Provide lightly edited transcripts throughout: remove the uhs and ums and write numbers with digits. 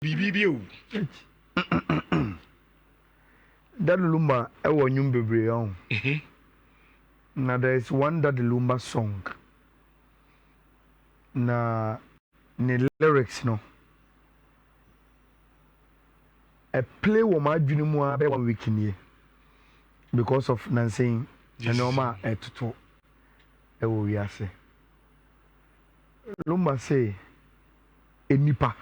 Bibi. That Lumba, I want you to be on. Now there is one that the Lumba song. Na the lyrics no. I play with my dream more about 1 week in here because of Nancy and Norma at to we are say. Lumba say a nipa.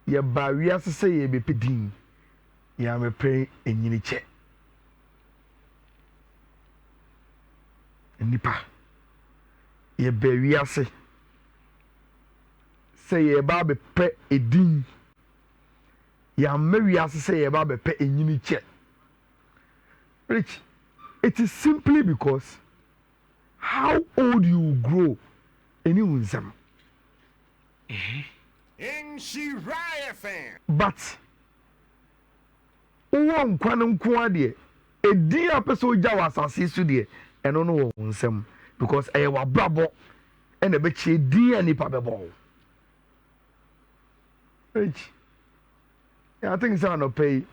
Ya barrier say ye be pedin. Ya me pray en yini che. Nipa. Ye barrier say ye ba be pe edin. Ya me say ye ba be pe en yini che. Rich, it is simply because how old you grow anyone them. Nhyira fan. But one kwanem kwa de edi apeso gya wasase su de eno no wo nsem because e wa brabo e na be che di anipa bebo. Rich, I think so no pay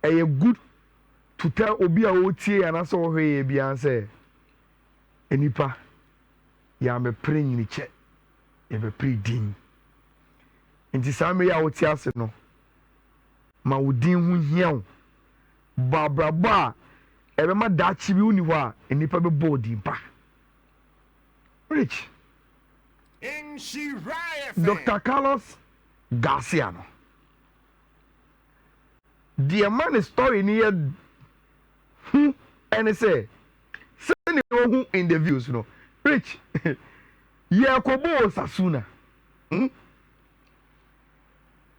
e good to tell obi a o tie ana so hwe bia say enipa ya me pre nyini che e be pre din. Nti same ya wo tie ase no ma wo din hu hiaw babraba e be ma da chi bi uni ho a enipa be boldin pa. Rich, Nhyira Dr. Carlos Garcia no the man story ni and say send who in the views no. Rich, yeah kobo sasuna.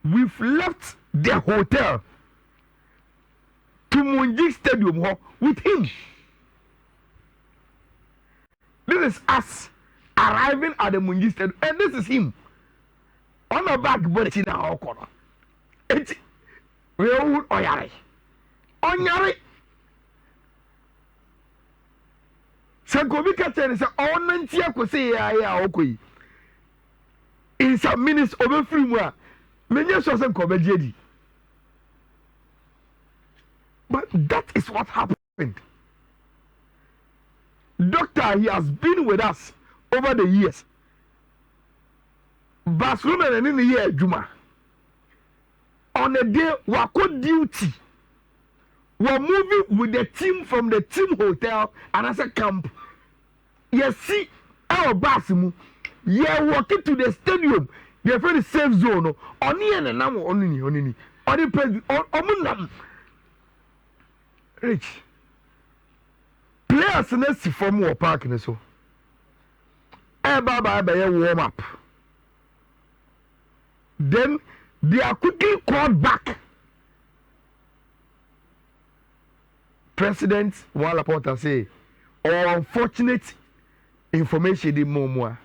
We've left the hotel to Munji Stadium with him. This is us arriving at the Munji Stadium, and this is him on the back body in our corner. It's real Oyare. Onyare. Sankobi Kachen is on Nantia Kose ya Okoi. In some minutes over free more. Many so some comedy. But that is what happened. Doctor, he has been with us over the years. Barcelona and in the year Juma. On a day wako duty. We're moving with the team from the team hotel and as a camp. You see our Basimu. You're walking to the stadium. They are very safe zone. Oni and nam only. Only president omunam. Rich. Players next from war park in so. Baba warm up. Then they are quickly called back. President Wala Porter say, unfortunate information the more.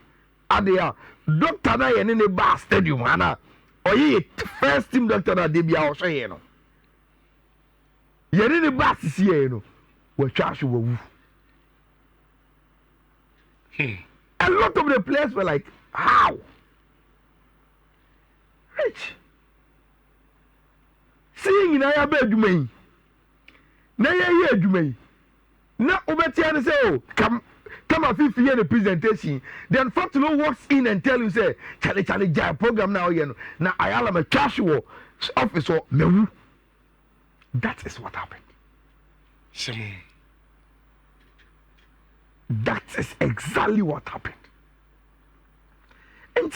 Adia doctor na ye ne bar stadium ana oye first team doctor na debia o hwe ye no ye ne bar sisi ye no wa twa hwe wawu. A lot of the players were like, how? Rich, seeing na ya ba adwuma yi na ye adwuma yi na obetia ne say, oh come a 50 year the presentation, then for to know what's in and tell you say Charlie Jai program now you know now Ayala'S me casual office or mewu. That is what happened. That is exactly what happened. And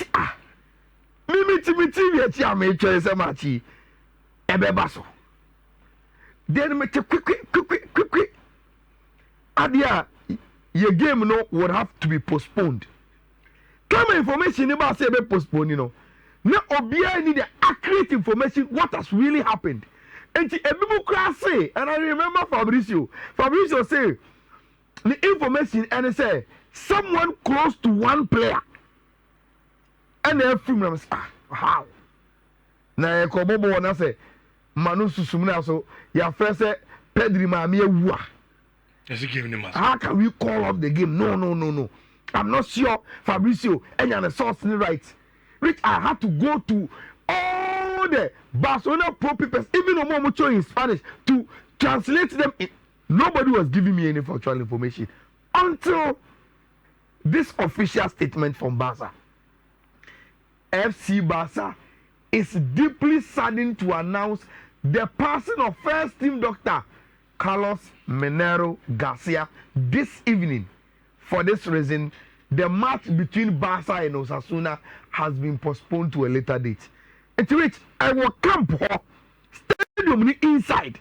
me ya me choice machi ebe baso. Then me quick adia your game no would have to be postponed. Come information about say be postponed, you know. Now obia need the accurate information what has really happened. And everybody say, and I remember Fabrizio say the information and say someone close to one player. And then film them how. Na e ko bobo na say manu susumna so ya first say Pedri ma me ewua. How can we call off the game? No. I'm not sure Fabrizio and the source right. Which I had to go to all the Barcelona pro people, even Omomucho in Spanish, to translate them. Nobody was giving me any factual information until this official statement from Barca. FC Barca is deeply saddened to announce the passing of first team doctor Carlos Menero Garcia this evening. For this reason, the match between Barca and Osasuna has been postponed to a later date. At which I will camp stadium inside.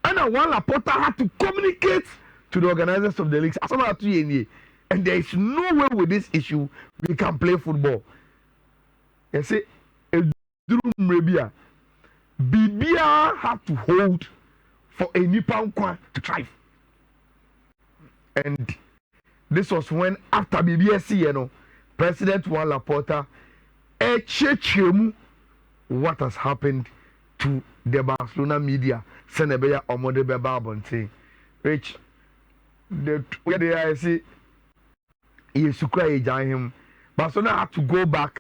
And one Laporta had to communicate to the organizers of the leagues. And there is no way with this issue we can play football. You see, Bibia had to hold for a Nippon to thrive. And this was when, after BBSC, President Juan Laporta what has happened to the Barcelona media. Senebeya Omode Bebabonte. Rich, the way they are, see, him. Barcelona had to go back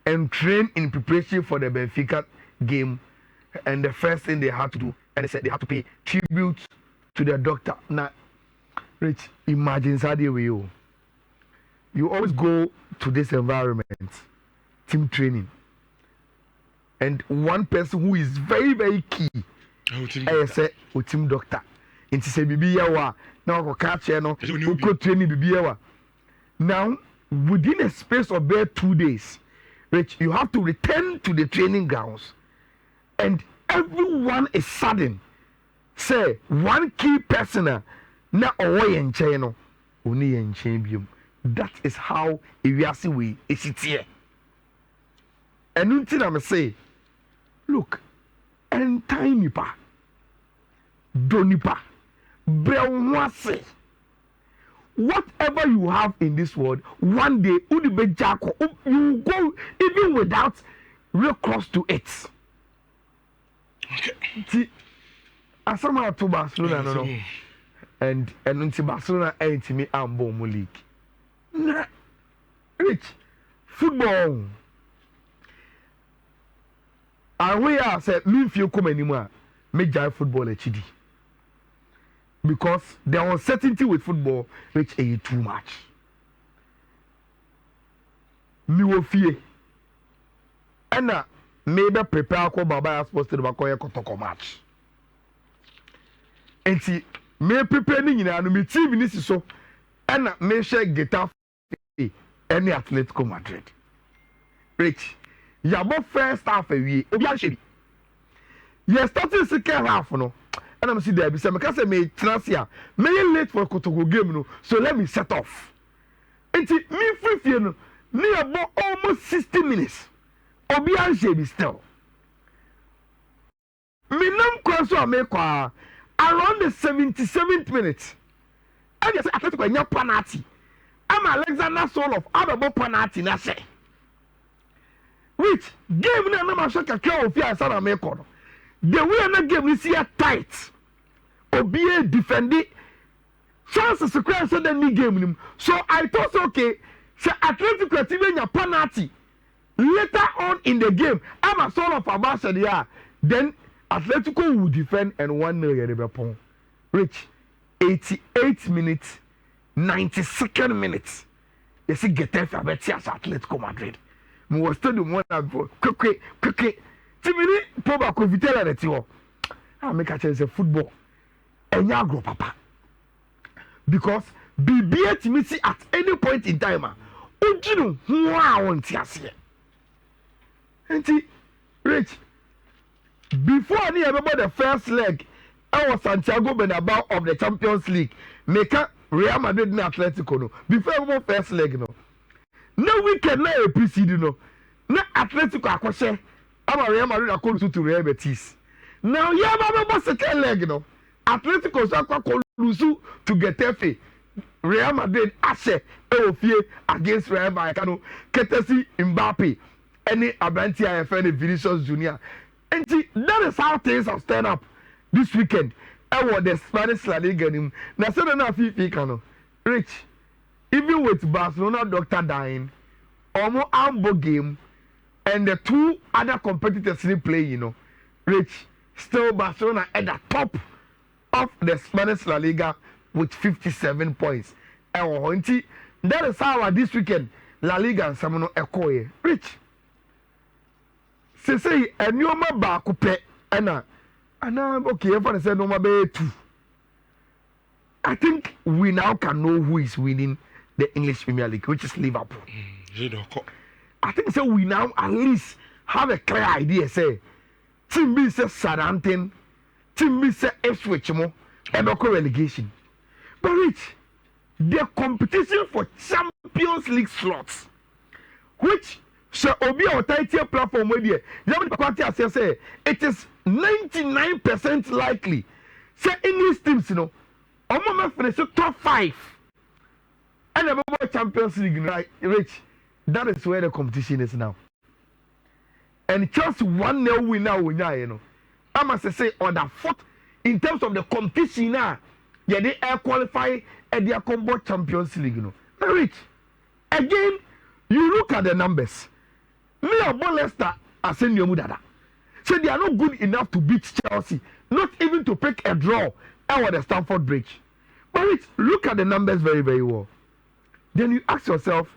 and train in preparation for the Benfica game. And the first thing they had to do, and they said they had to pay tribute to the doctor. Now, Rich, imagine Sadio with you. You always go to this environment, team training. And one person who is very, very key, I say, team doctor. And to say, Bibiyawa, now go catch you, go training Bibiyawa. Now, within a space of bare 2 days, Rich, you have to return to the training grounds. And everyone is sudden. Say, one key person, na away and channel, only in champion. That is how Iwiasi way is it here. And until I'm say, look, and tiny pa, donipa, brewase. Whatever you have in this world, one day you go even without recourse to it. See, as someone to Barcelona, no, and until Barcelona ain't me ambo league. Nah, Rich, football. And we are said, me if you come anymore, make jive football HD. Because the uncertainty with football, which is too much. Me wo fear. And maybe prepare ko baba supposed to bakoye kotoko match. And see, me prepare ni nyina no me TV ni so. And me share Getafe any Atletico Madrid. Rich. Yabo first half a week. Obi answer. You starting second half no. And I'm see there be say me can say me transfer. Me late for Kotoko game no. So let me set off. And me free no. Me about almost 60 minutes. Obi answer be still. Me nam kwaso amekwa around the 77th minute. And you say Atletico nya penalty. I'm Alexander Soloff ababo penalty na say. Which game na ma shaka kwa ofia sana meko no. The way na game is here tight. Obie defending chances to cry so then game nim. So I thought okay, say Atletico team nya penalty. Later on in the game, I'm a son of Barcelona. Then Atletico will defend and 1-0 Liverpool. Rich 88 minutes, 92nd minutes. You see Getafe Betis Atletico Madrid. Me was still the one that quick. Timini Poba ko vitela de ti ho. I make a chance football. Enya grow papa. Because BBA to me see at any point in time, ojinu hu a won ti ase. Enti Rich before any about the first leg, I was Santiago Bernabeu of the Champions League. Make Real Madrid and Atletico no. Before the first leg no. No weekend na e precede no. Na Atletico akose. Ama Real Madrid akolu to Real Betis. Now yeah baba second leg no. Atletico akwa lose to Getafe. Real Madrid ase ofie against Real Vallecano. Courtesy Mbappe. Any Abanti IFN Vinicius Junior. And that is how things have turned up this weekend. I want the Spanish La Liga. Now, so na FIFA no. Rich, even with Barcelona doctor dying, almost ambo game, and the two other competitors in play, Rich, still Barcelona at the top of the Spanish La Liga with 57 points. And that is how this weekend La Liga and Samono Ekoye. Rich, say a new ba coupe, and okay, everyone said no be 2. I think we now can know who is winning the English Premier League, which is Liverpool. I think so. We now at least have a clear idea. Say, Team B says Southampton, Team B says Ipswich mo, and relegation. But Rich, the competition for Champions League slots, which shall be our title platform where say it is 99% likely. Say English teams, I'm finish top 5. And the Champions League, right? Rich, that is where the competition is now. And just 1-0 winner, I must say on the 4th in terms of the competition now, they are qualify and they are combo Champions League. Now, Rich, again, you look at the numbers. Me and Leicester are saying Mudada. So they are not good enough to beat Chelsea, not even to pick a draw over the Stamford Bridge. But Rich, look at the numbers very, very well. Then you ask yourself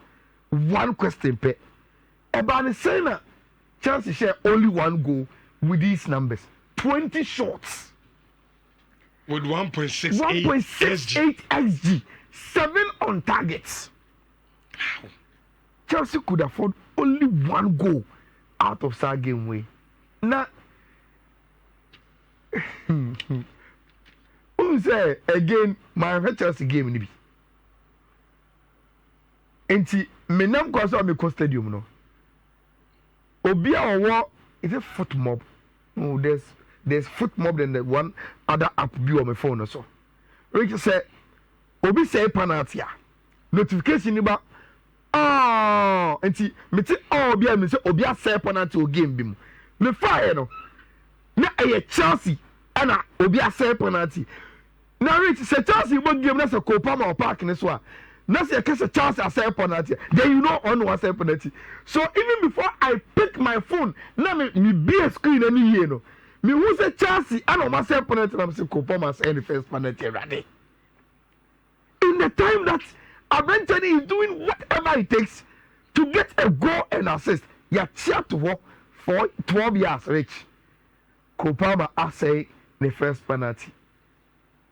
one question, about the same Chelsea share only 1 goal with these numbers. 20 shots. With 1.68 xG. 7 on targets. Wow. Chelsea could afford only 1 goal out of that game way. Now, who say again, my Chelsea game nibi. Enti menam kwa so me ko stadium no. Obi a wo is a foot mob. Oh, there's foot mob than the one other app be on my phone also. Rich say Obi say penalty. Notification ni ba enti me ti Obi a me say Obi a say penalty o game bi mu. Me fire no. Na e Chelsea ana Obi a say penalty. Na Rich say Chelsea bo game na say Copa Ma Park ni so a. Now say a chance I say penalty. Then you know on was a penalty. So even before I pick my phone, now me be a screen any year no. Me who say Chelsea and on say penalty I'm say Copa say the first penalty ready. In the time that Abentani is doing whatever it takes to get a goal and assist, you cheer to work for 12 years Rich. Copa I say the first penalty.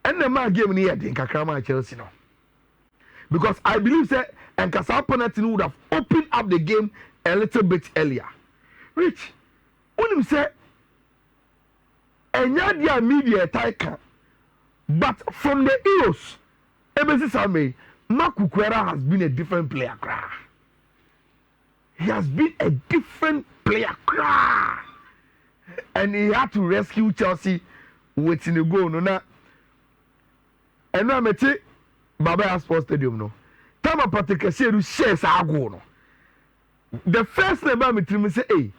And the man game near the Kakama Chelsea no. Because I believe that Nkasa penalty would have opened up the game a little bit earlier. Rich, when him say, Enya media taika, but from the Eos, Ebesi Same, Mark Cucurella has been a different player. He has been a different player. And he had to rescue Chelsea with the goal. No, and now I Baba Sports Stadium no. Tama Patekasieru shares ago no. The first name I meet me say, hey,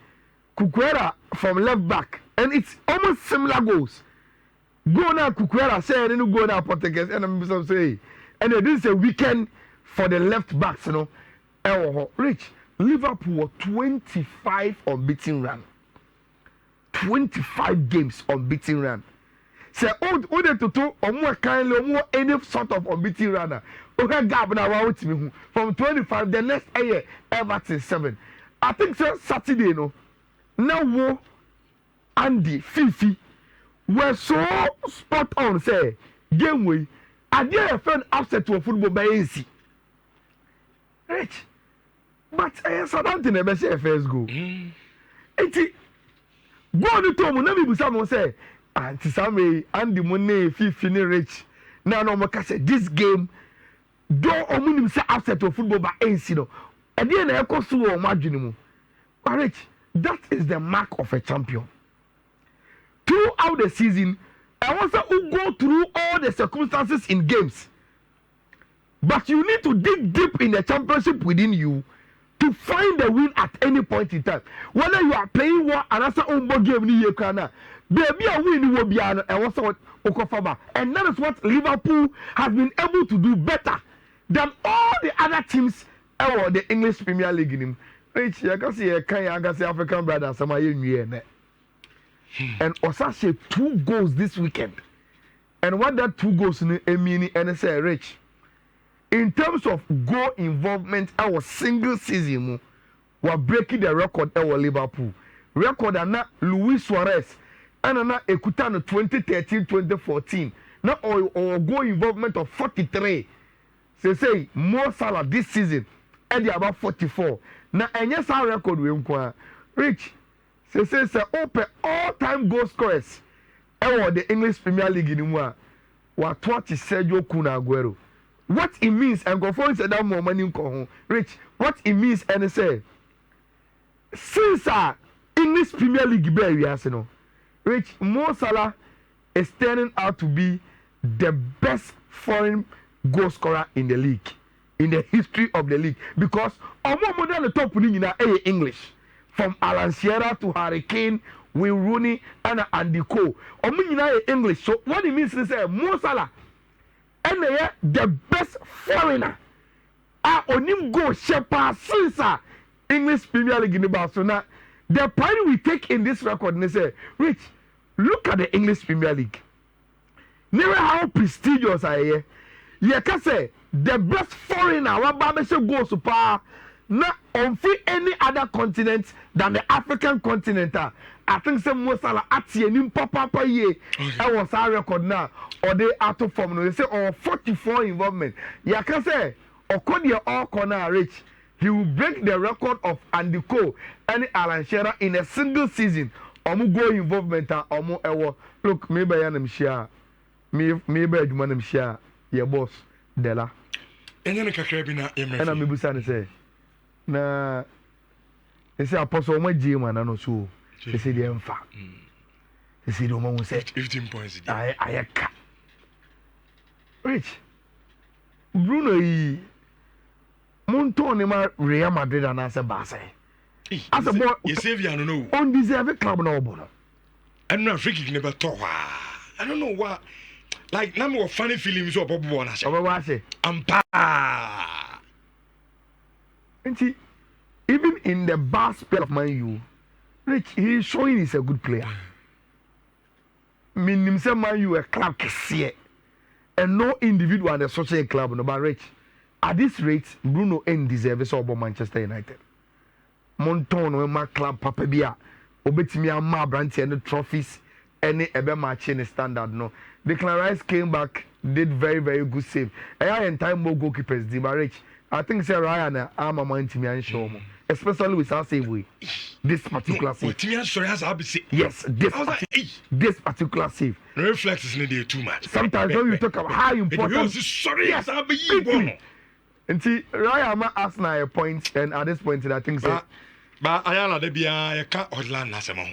Cucurella from left back, and it's almost similar goals. Go now Cucurella say and then go now Patekasieru and I'm say, and this is a weekend for the left backs, you know. Rich, Liverpool were 25 unbeaten run. 25 games unbeaten run. Say old to or more kindly or more any sort of unbeaten runner. Okay, gap now out me from 25 the next year Everton 7. I think so Saturday no. Now wo Andy Fifi were so spot on say game way. I dare a friend upset to a football by AC. Rich. But Southampton never say first goal. Eti go to Tom na me busa mo say Auntie Sammy and the money 50 Rich. Now no more say this game don't omunim say upset to football by AC no. And then I go so imagine but Rich, that is the mark of a champion. Throughout the season, I want to go through all the circumstances in games. But you need to dig deep in the championship within you to find the win at any point in time. Whether you are playing war and answer umbo game ni yekana, baby a win will be an and that is what Liverpool has been able to do better than all the other teams or the English Premier League in him. Rich, I can see African brothers, some are in and Osashe 2 goals this weekend. And what that 2 goals in mean and say Rich. In terms of goal involvement, our single season we're breaking the record our Liverpool. Record and not Luis Suarez and na Ekuta no 2013-2014. Now our goal involvement of 43. Say Mo Salah this season and about 44. Now any sa record we nkwa. Rich say open all-time goal scorers ever the English Premier League in wa watch Sergio Kun Aguero. What it means and go for that more money ko Rich, what it means and say since English Premier League be Arsenal, Rich Mo Salah is turning out to be the best foreign goal scorer in the league, in the history of the league, because omo mo the top ni na English, from Alan Shearer to Harry Kane, Wayne Rooney and Andy Cole. Omo nyina English. So what it means is say Mo Salah and the best foreigner. Onim go shepa since English Premier League in Barcelona. The pride we take in this record, they say, Rich, look at the English Premier League. Never how prestigious I am. You can say the best foreigner, what Babesha goes to power, not on free any other continent than the African continent. I think some Mo Salah at nim papa ye. I was our record now, or they out of form. They say, 44 involvement. You can say, or could you all corner Rich? He will break the record of Andy Cole and Alan Shearer in a single season. Omu go involvement omu ewo. Look, maybe I am share. Maybe I do am share. Your boss, Della. And then na and I'm Busan say. Na, they say Apostle my Jim and I know so. They say the emfa. They say the woman say 15 points. I Rich. Bruno Montoni ma Real Madrid and as a Barca. As a boy, you save you know. Undeserved club no bono. I'm not freaking never talk. I don't know what. Like number of funny feelings or Bob Warner. And see, even in the bar spell of Man U, Rich, he is showing he's a good player. Mean himself Man U a club kesiye, and no individual and a social club no but Rich. At this rate, Bruno ain't deserve so about Manchester United. Monton my club papa bia obetimi ama branch and the trophies any ebe match in the standard no. Declan Rice came back, did very good save. I and time more goalkeepers di Rich. I think say Ryan am a man to me and show mo. Especially with our save way. This particular save. Yes, this particular save. Reflexes need there too much. Sometimes when you talk about how important yes, I'll be you. And see, Ryan asked now a point, and at this point, I think so. But Ayala, they be a cat or land as a mom.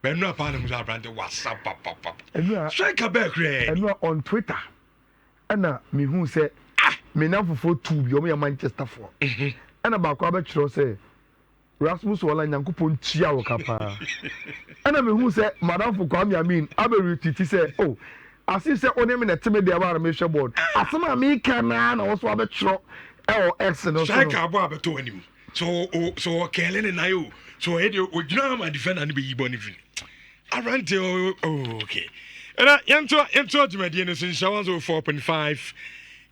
But no part of our brand WhatsApp, pop. Strike a back, and on Twitter. And me who said, me now for 2, you me a Manchester for. And about Quabbach say, Rasmus Walla Yankupon Chia Kappa. And I mean, who said, Madame for Kwame, I mean, Aberry said, oh, as you said, only a timid the board. As some American man also have a tro. Oh, excellent. Strike a barber to him. So Kellen and I, so Eddie would know my defender and be born. I ran to okay. And I enter to my dinner since I was 4.5.